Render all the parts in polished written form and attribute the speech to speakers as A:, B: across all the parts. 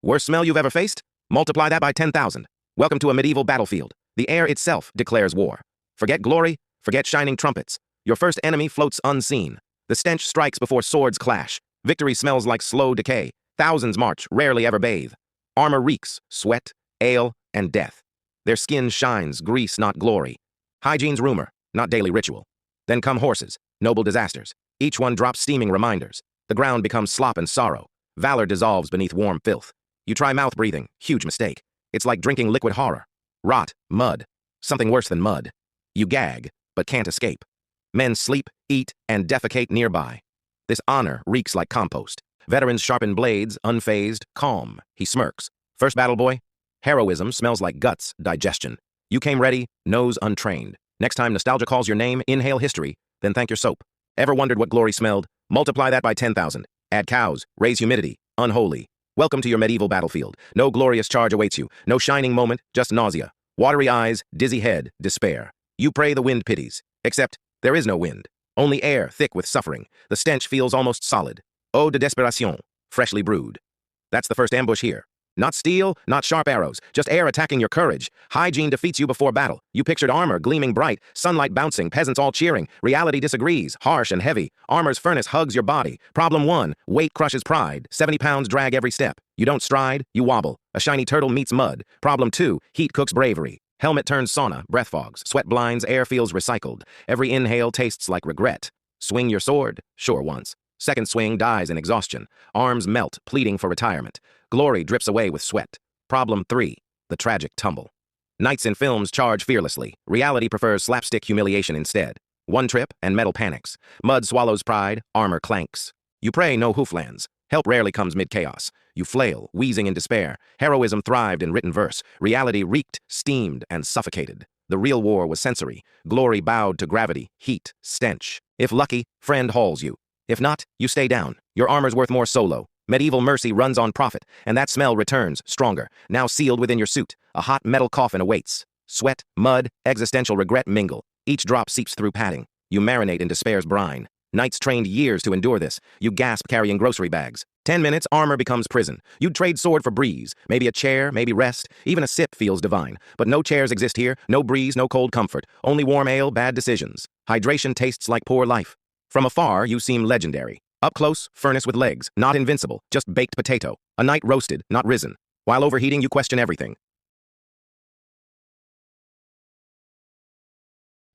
A: Worst smell you've ever faced? Multiply that by 10,000. Welcome to a medieval battlefield. The air itself declares war. Forget glory, forget shining trumpets. Your first enemy floats unseen. The stench strikes before swords clash. Victory smells like slow decay. Thousands march, rarely ever bathe. Armor reeks, sweat, ale, and death. Their skin shines, grease, not glory. Hygiene's rumor, not daily ritual. Then come horses, noble disasters. Each one drops steaming reminders. The ground becomes slop and sorrow. Valor dissolves beneath warm filth. You try mouth breathing, huge mistake. It's like drinking liquid horror. Rot, mud. Something worse than mud. You gag, but can't escape. Men sleep, eat, and defecate nearby. This honor reeks like compost. Veterans sharpen blades, unfazed, calm. He smirks. First battle, boy? Heroism smells like guts, digestion. You came ready, nose untrained. Next time nostalgia calls your name, inhale history, then thank your soap. Ever wondered what glory smelled? Multiply that by 10,000. Add cows, raise humidity, unholy. Welcome to your medieval battlefield. No glorious charge awaits you. No shining moment, just nausea. Watery eyes, dizzy head, despair. You pray the wind pities. Except, there is no wind. Only air, thick with suffering. The stench feels almost solid. Eau de desperation, freshly brewed. That's the first ambush here. Not steel, not sharp arrows, just air attacking your courage. Hygiene defeats you before battle. You pictured armor gleaming bright, sunlight bouncing, peasants all cheering. Reality disagrees, harsh and heavy. Armor's furnace hugs your body. Problem 1, weight crushes pride. 70 pounds drag every step. You don't stride, you wobble. A shiny turtle meets mud. Problem 2, heat cooks bravery. Helmet turns sauna, breath fogs, sweat blinds, air feels recycled. Every inhale tastes like regret. Swing your sword? Sure once. Second swing dies in exhaustion. Arms melt, pleading for retirement. Glory drips away with sweat. Problem 3, the tragic tumble. Knights in films charge fearlessly. Reality prefers slapstick humiliation instead. One trip and metal panics. Mud swallows pride, armor clanks. You pray no hoof lands. Help rarely comes mid-chaos. You flail, wheezing in despair. Heroism thrived in written verse. Reality reeked, steamed, and suffocated. The real war was sensory. Glory bowed to gravity, heat, stench. If lucky, friend hauls you. If not, you stay down. Your armor's worth more solo. Medieval mercy runs on profit, and that smell returns, stronger, now sealed within your suit. A hot metal coffin awaits. Sweat, mud, existential regret mingle. Each drop seeps through padding. You marinate in despair's brine. Knights trained years to endure this. You gasp carrying grocery bags. 10 minutes, armor becomes prison. You'd trade sword for breeze. Maybe a chair, maybe rest. Even a sip feels divine. But no chairs exist here. No breeze, no cold comfort. Only warm ale, bad decisions. Hydration tastes like poor life. From afar, you seem legendary. Up close, furnace with legs. Not invincible, just baked potato. A knight roasted, not risen. While overheating, you question everything.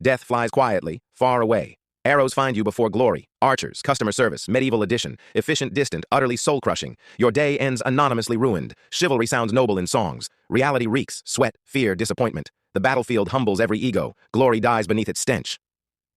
A: Death flies quietly, far away. Arrows find you before glory. Archers, customer service, medieval edition. Efficient, distant, utterly soul-crushing. Your day ends anonymously ruined. Chivalry sounds noble in songs. Reality reeks, sweat, fear, disappointment. The battlefield humbles every ego. Glory dies beneath its stench.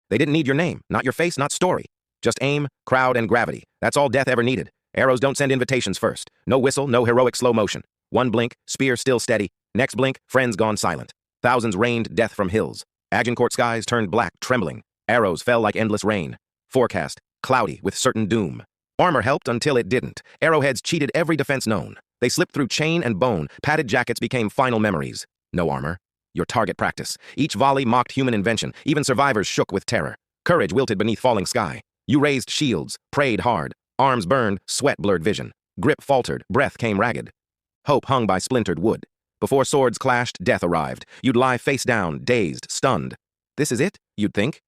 A: They didn't need your name, not your face, not story. Just aim, crowd, and gravity. That's all death ever needed. Arrows don't send invitations first. No whistle, no heroic slow motion. One blink, spear still steady. Next blink, friends gone silent. Thousands rained death from hills. Agincourt skies turned black, trembling. Arrows fell like endless rain. Forecast, cloudy with certain doom. Armor helped until it didn't. Arrowheads cheated every defense known. They slipped through chain and bone. Padded jackets became final memories. No armor. Your target practice. Each volley mocked human invention. Even survivors shook with terror. Courage wilted beneath falling sky. You raised shields, prayed hard. Arms burned, sweat blurred vision. Grip faltered, breath came ragged. Hope hung by splintered wood. Before swords clashed, death arrived. You'd lie face down, dazed, stunned. This is it, you'd think?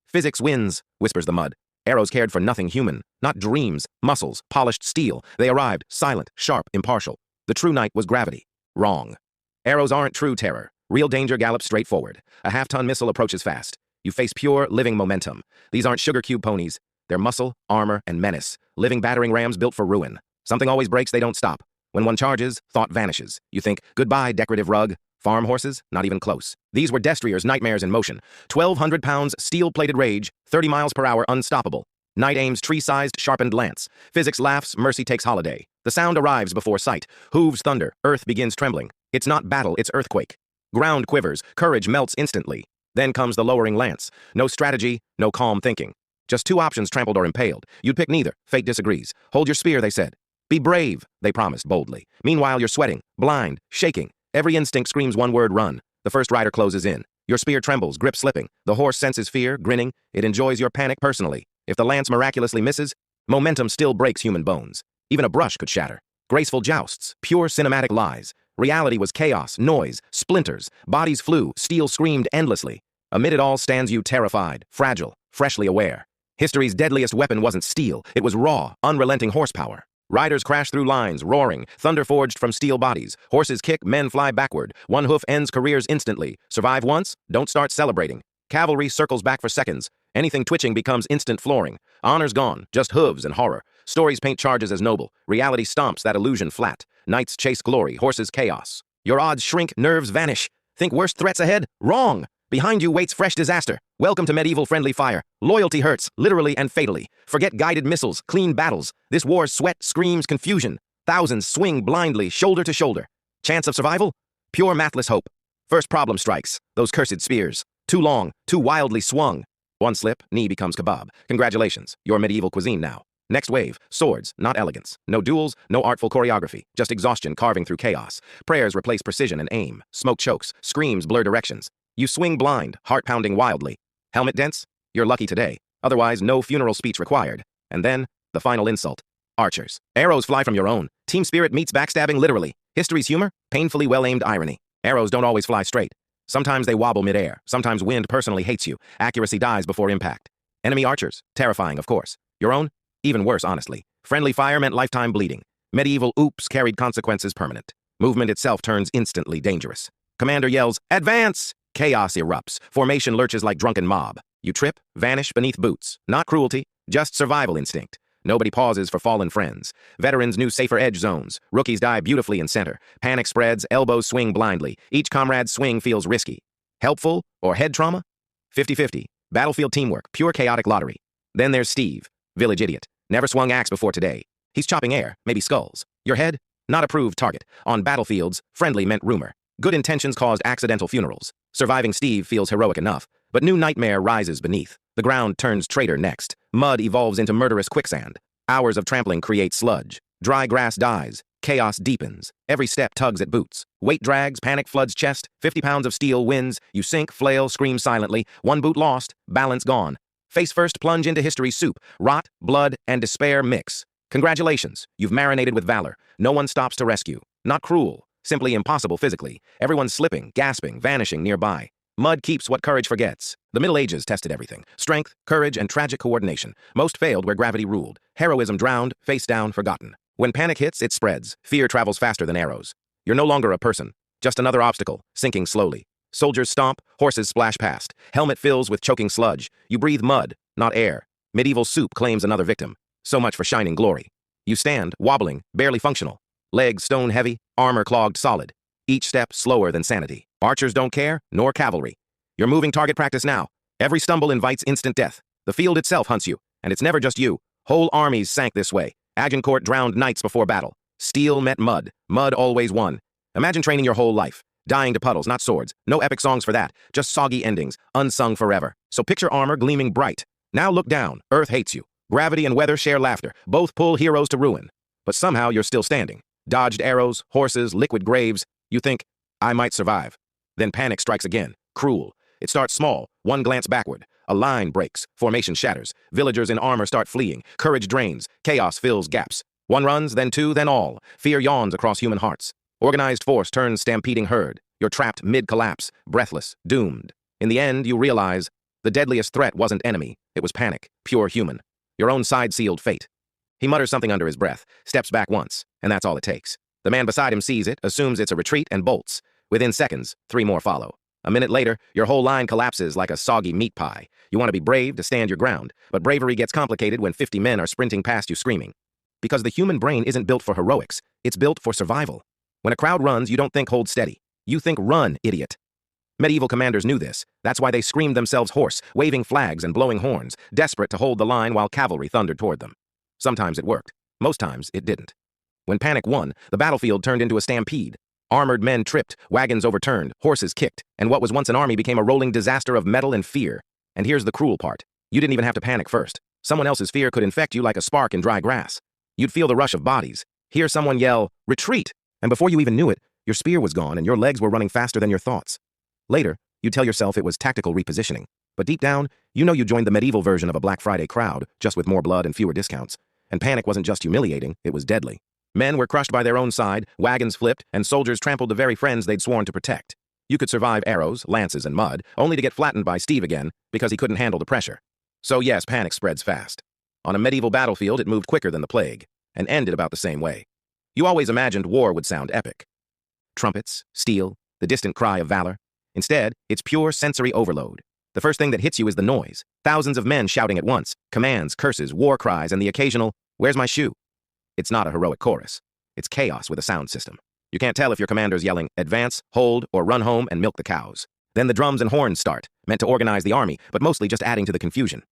A: Physics wins, whispers the mud. Arrows cared for nothing human. Not dreams, muscles, polished steel. They arrived, silent, sharp, impartial. The true knight was gravity. Wrong. Arrows aren't true terror. Real danger gallops straight forward. A half-ton missile approaches fast. You face pure, living momentum. These aren't sugar cube ponies. They're muscle, armor, and menace. Living battering rams built for ruin. Something always breaks, they don't stop. When one charges, thought vanishes. You think, goodbye, decorative rug. Farm horses? Not even close. These were destriers, nightmares in motion. 1,200 pounds, steel-plated rage, 30 miles per hour, unstoppable. Night aims, tree-sized, sharpened lance. Physics laughs, mercy takes holiday. The sound arrives before sight. Hooves thunder, earth begins trembling. It's not battle, it's earthquake. Ground quivers, courage melts instantly. Then comes the lowering lance. No strategy, no calm thinking. Just two options, trampled or impaled. You'd pick neither. Fate disagrees. Hold your spear, they said. Be brave, they promised boldly. Meanwhile, you're sweating, blind, shaking. Every instinct screams one word, run. The first rider closes in. Your spear trembles, grip slipping. The horse senses fear, grinning. It enjoys your panic personally. If the lance miraculously misses, momentum still breaks human bones. Even a brush could shatter. graceful jousts, pure cinematic lies. Reality was chaos, noise, splinters, bodies flew, steel screamed endlessly. Amid it all stands you terrified, fragile, freshly aware. History's deadliest weapon wasn't steel, it was raw, unrelenting horsepower. Riders crash through lines, roaring, thunder forged from steel bodies. Horses kick, men fly backward. One hoof ends careers instantly. Survive once, don't start celebrating. Cavalry circles back for seconds. Anything twitching becomes instant flooring. Honor's gone, just hooves and horror. Stories paint charges as noble. Reality stomps that illusion flat. Knights chase glory, horses chaos. Your odds shrink, nerves vanish. Think worse threats ahead? Wrong! Behind you waits fresh disaster. Welcome to medieval friendly fire. Loyalty hurts, literally and fatally. Forget guided missiles, clean battles. This war's sweat screams confusion. Thousands swing blindly, shoulder to shoulder. Chance of survival? Pure mathless hope. First problem strikes. Those cursed spears. Too long, too wildly swung. One slip, knee becomes kebab. Congratulations, you're medieval cuisine now. Next wave, swords, not elegance. No duels, no artful choreography. Just exhaustion carving through chaos. Prayers replace precision and aim. Smoke chokes, screams blur directions. You swing blind, heart pounding wildly. Helmet dents? You're lucky today. Otherwise, no funeral speech required. And then, the final insult. Archers. Arrows fly from your own. Team spirit meets backstabbing literally. History's humor? Painfully well-aimed irony. Arrows don't always fly straight. Sometimes they wobble midair. Sometimes wind personally hates you. Accuracy dies before impact. Enemy archers? Terrifying, of course. Your own? Even worse, honestly. Friendly fire meant lifetime bleeding. Medieval oops carried consequences permanent. Movement itself turns instantly dangerous. Commander yells, "Advance!" Chaos erupts. Formation lurches like drunken mob. You trip, vanish beneath boots. Not cruelty, just survival instinct. Nobody pauses for fallen friends. Veterans knew safer edge zones. Rookies die beautifully in center. Panic spreads, elbows swing blindly. Each comrade's swing feels risky. Helpful or head trauma? 50-50. Battlefield teamwork, pure chaotic lottery. Then there's Steve, village idiot. Never swung axe before today. He's chopping air, maybe skulls. Your head? Not approved target. On battlefields, friendly meant rumor. Good intentions caused accidental funerals. Surviving Steve feels heroic enough, but new nightmare rises beneath. The ground turns traitor next. Mud evolves into murderous quicksand. Hours of trampling create sludge. Dry grass dies. Chaos deepens. Every step tugs at boots. Weight drags, panic floods chest. 50 pounds of steel wins. You sink, flail, scream silently. One boot lost, balance gone. Face first, plunge into history's soup. Rot, blood, and despair mix. Congratulations, you've marinated with valor. No one stops to rescue. Not cruel. Simply impossible physically. Everyone's slipping, gasping, vanishing nearby. Mud keeps what courage forgets. The Middle Ages tested everything. Strength, courage, and tragic coordination. Most failed where gravity ruled. Heroism drowned, face down, forgotten. When panic hits, it spreads. Fear travels faster than arrows. You're no longer a person. Just another obstacle, sinking slowly. Soldiers stomp, horses splash past. Helmet fills with choking sludge. You breathe mud, not air. Medieval soup claims another victim. So much for shining glory. You stand, wobbling, barely functional. Legs stone heavy, armor clogged solid. Each step slower than sanity. Archers don't care, nor cavalry. You're moving target practice now. Every stumble invites instant death. The field itself hunts you, and it's never just you. Whole armies sank this way. Agincourt drowned knights before battle. Steel met mud. Mud always won. Imagine training your whole life. Dying to puddles, not swords. No epic songs for that. Just soggy endings, unsung forever. So picture armor gleaming bright. Now look down. Earth hates you. Gravity and weather share laughter. Both pull heroes to ruin. But somehow you're still standing. Dodged arrows, horses, liquid graves. You think, I might survive. Then panic strikes again. Cruel. It starts small. One glance backward. A line breaks. Formation shatters. Villagers in armor start fleeing. Courage drains. Chaos fills gaps. One runs, then two, then all. Fear yawns across human hearts. Organized force turns stampeding herd. You're trapped mid-collapse, breathless, doomed. In the end, you realize the deadliest threat wasn't enemy. It was panic, pure human. Your own side-sealed fate. He mutters something under his breath, steps back once, and that's all it takes. The man beside him sees it, assumes it's a retreat, and bolts. Within seconds, 3 more follow. A minute later, your whole line collapses like a soggy meat pie. You want to be brave to stand your ground, but bravery gets complicated when 50 men are sprinting past you screaming. Because the human brain isn't built for heroics, it's built for survival. When a crowd runs, you don't think hold steady. You think run, idiot. Medieval commanders knew this. That's why they screamed themselves hoarse, waving flags and blowing horns, desperate to hold the line while cavalry thundered toward them. Sometimes it worked. Most times it didn't. When panic won, the battlefield turned into a stampede. Armored men tripped, wagons overturned, horses kicked, and what was once an army became a rolling disaster of metal and fear. And here's the cruel part. You didn't even have to panic first. Someone else's fear could infect you like a spark in dry grass. You'd feel the rush of bodies, hear someone yell, "Retreat!" And before you even knew it, your spear was gone and your legs were running faster than your thoughts. Later, you'd tell yourself it was tactical repositioning. But deep down, you know you joined the medieval version of a Black Friday crowd, just with more blood and fewer discounts. And panic wasn't just humiliating, it was deadly. Men were crushed by their own side, wagons flipped, and soldiers trampled the very friends they'd sworn to protect. You could survive arrows, lances, and mud, only to get flattened by Steve again because he couldn't handle the pressure. So yes, panic spreads fast. On a medieval battlefield, it moved quicker than the plague, and ended about the same way. You always imagined war would sound epic. Trumpets, steel, the distant cry of valor. Instead, it's pure sensory overload. The first thing that hits you is the noise. Thousands of men shouting at once, commands, curses, war cries, and the occasional, "Where's my shoe?" It's not a heroic chorus. It's chaos with a sound system. You can't tell if your commander's yelling, "Advance, hold, or run home and milk the cows." Then the drums and horns start, meant to organize the army, but mostly just adding to the confusion.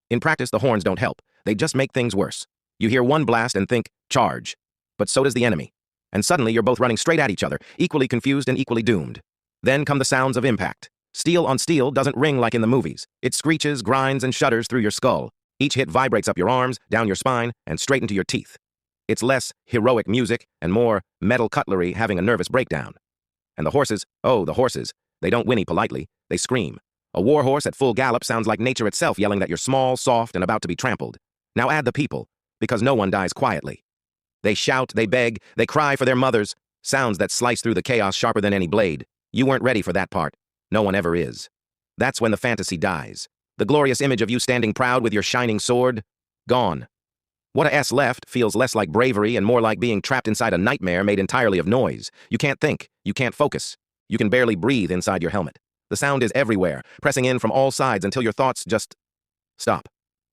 A: In practice, the horns don't help. They just make things worse. You hear one blast and think, "Charge." But so does the enemy. And suddenly you're both running straight at each other, equally confused and equally doomed. Then come the sounds of impact. Steel on steel doesn't ring like in the movies. It screeches, grinds, and shudders through your skull. Each hit vibrates up your arms, down your spine, and straight into your teeth. It's less heroic music and more metal cutlery having a nervous breakdown. And the horses, oh, the horses, they don't whinny politely, they scream. A war horse at full gallop sounds like nature itself yelling that you're small, soft, and about to be trampled. Now add the people, because no one dies quietly. They shout, they beg, they cry for their mothers, sounds that slice through the chaos sharper than any blade. You weren't ready for that part. No one ever is. That's when the fantasy dies. The glorious image of you standing proud with your shining sword, gone. What a S left feels less like bravery and more like being trapped inside a nightmare made entirely of noise. You can't think, you can't focus. You can barely breathe inside your helmet. The sound is everywhere, pressing in from all sides until your thoughts just stop.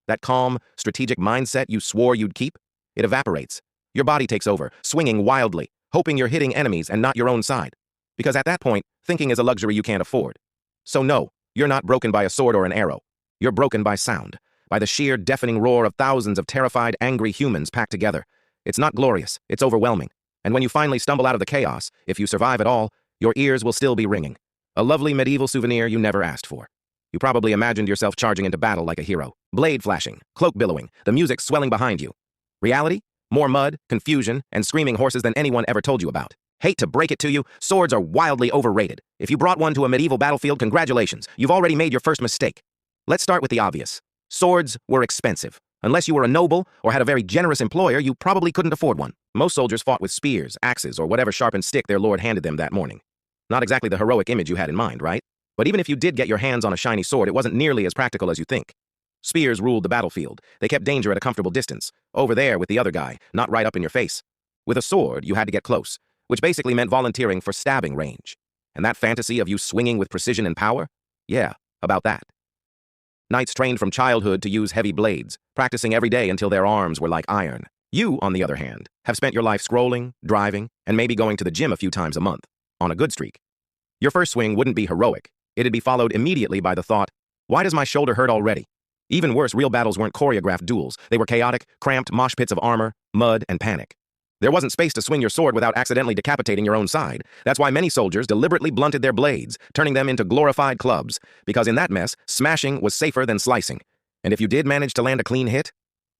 A: That calm, strategic mindset you swore you'd keep, it evaporates. Your body takes over, swinging wildly, hoping you're hitting enemies and not your own side. Because at that point, thinking is a luxury you can't afford. So no, you're not broken by a sword or an arrow. You're broken by sound, by the sheer deafening roar of thousands of terrified, angry humans packed together. It's not glorious, it's overwhelming. And when you finally stumble out of the chaos, if you survive at all, your ears will still be ringing. A lovely medieval souvenir you never asked for. You probably imagined yourself charging into battle like a hero. Blade flashing, cloak billowing, the music swelling behind you. Reality? More mud, confusion, and screaming horses than anyone ever told you about. Hate to break it to you, swords are wildly overrated. If you brought one to a medieval battlefield, congratulations. You've already made your first mistake. Let's start with the obvious. Swords were expensive. Unless you were a noble or had a very generous employer, you probably couldn't afford one. Most soldiers fought with spears, axes, or whatever sharpened stick their lord handed them that morning. Not exactly the heroic image you had in mind, right? But even if you did get your hands on a shiny sword, it wasn't nearly as practical as you think. Spears ruled the battlefield. They kept danger at a comfortable distance, over there with the other guy, not right up in your face. With a sword, you had to get close, which basically meant volunteering for stabbing range. And that fantasy of you swinging with precision and power? Yeah, about that. Knights trained from childhood to use heavy blades, practicing every day until their arms were like iron. You, on the other hand, have spent your life scrolling, driving, and maybe going to the gym a few times a month, on a good streak. Your first swing wouldn't be heroic. It'd be followed immediately by the thought, why does my shoulder hurt already? Even worse, real battles weren't choreographed duels. They were chaotic, cramped mosh pits of armor, mud, and panic. There wasn't space to swing your sword without accidentally decapitating your own side. That's why many soldiers deliberately blunted their blades, turning them into glorified clubs, because in that mess, smashing was safer than slicing. And if you did manage to land a clean hit,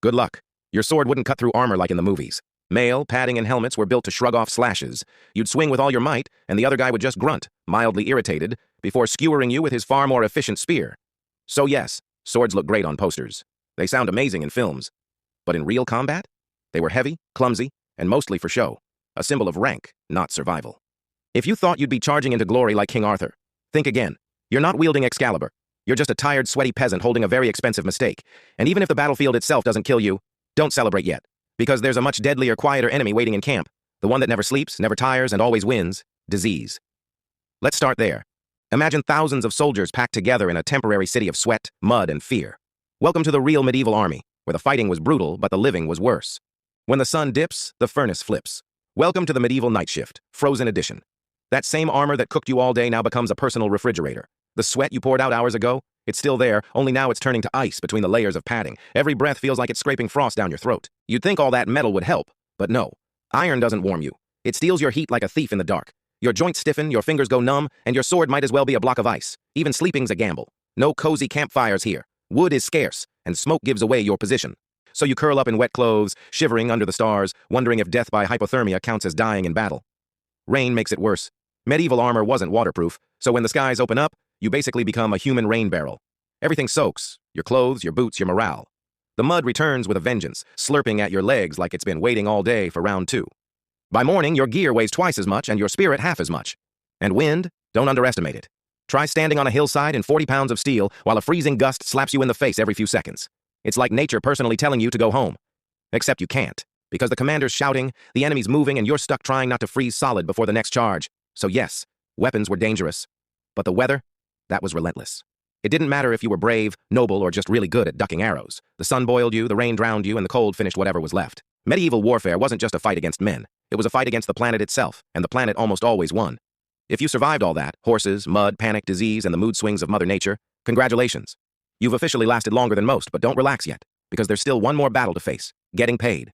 A: good luck. Your sword wouldn't cut through armor like in the movies. Mail, padding, and helmets were built to shrug off slashes. You'd swing with all your might, and the other guy would just grunt, mildly irritated, before skewering you with his far more efficient spear. So yes, swords look great on posters. They sound amazing in films. But in real combat? They were heavy, clumsy, and mostly for show. A symbol of rank, not survival. If you thought you'd be charging into glory like King Arthur, think again. You're not wielding Excalibur. You're just a tired, sweaty peasant holding a very expensive mistake. And even if the battlefield itself doesn't kill you, don't celebrate yet. Because there's a much deadlier, quieter enemy waiting in camp. The one that never sleeps, never tires, and always wins. Disease. Let's start there. Imagine thousands of soldiers packed together in a temporary city of sweat, mud, and fear. Welcome to the real medieval army, where the fighting was brutal, but the living was worse. When the sun dips, the furnace flips. Welcome to the medieval night shift, frozen edition. That same armor that cooked you all day now becomes a personal refrigerator. The sweat you poured out hours ago, it's still there, only now it's turning to ice between the layers of padding. Every breath feels like it's scraping frost down your throat. You'd think all that metal would help, but no. Iron doesn't warm you. It steals your heat like a thief in the dark. Your joints stiffen, your fingers go numb, and your sword might as well be a block of ice. Even sleeping's a gamble. No cozy campfires here. Wood is scarce, and smoke gives away your position. So you curl up in wet clothes, shivering under the stars, wondering if death by hypothermia counts as dying in battle. Rain makes it worse. Medieval armor wasn't waterproof, so when the skies open up, you basically become a human rain barrel. Everything soaks, your clothes, your boots, your morale. The mud returns with a vengeance, slurping at your legs like it's been waiting all day for round two. By morning, your gear weighs twice as much and your spirit half as much. And wind, don't underestimate it. Try standing on a hillside in 40 pounds of steel while a freezing gust slaps you in the face every few seconds. It's like nature personally telling you to go home. Except you can't, because the commander's shouting, the enemy's moving, and you're stuck trying not to freeze solid before the next charge. So yes, weapons were dangerous. But the weather? That was relentless. It didn't matter if you were brave, noble, or just really good at ducking arrows. The sun boiled you, the rain drowned you, and the cold finished whatever was left. Medieval warfare wasn't just a fight against men. It was a fight against the planet itself, and the planet almost always won. If you survived all that, horses, mud, panic, disease, and the mood swings of Mother Nature, congratulations. You've officially lasted longer than most, but don't relax yet, because there's still one more battle to face: getting paid.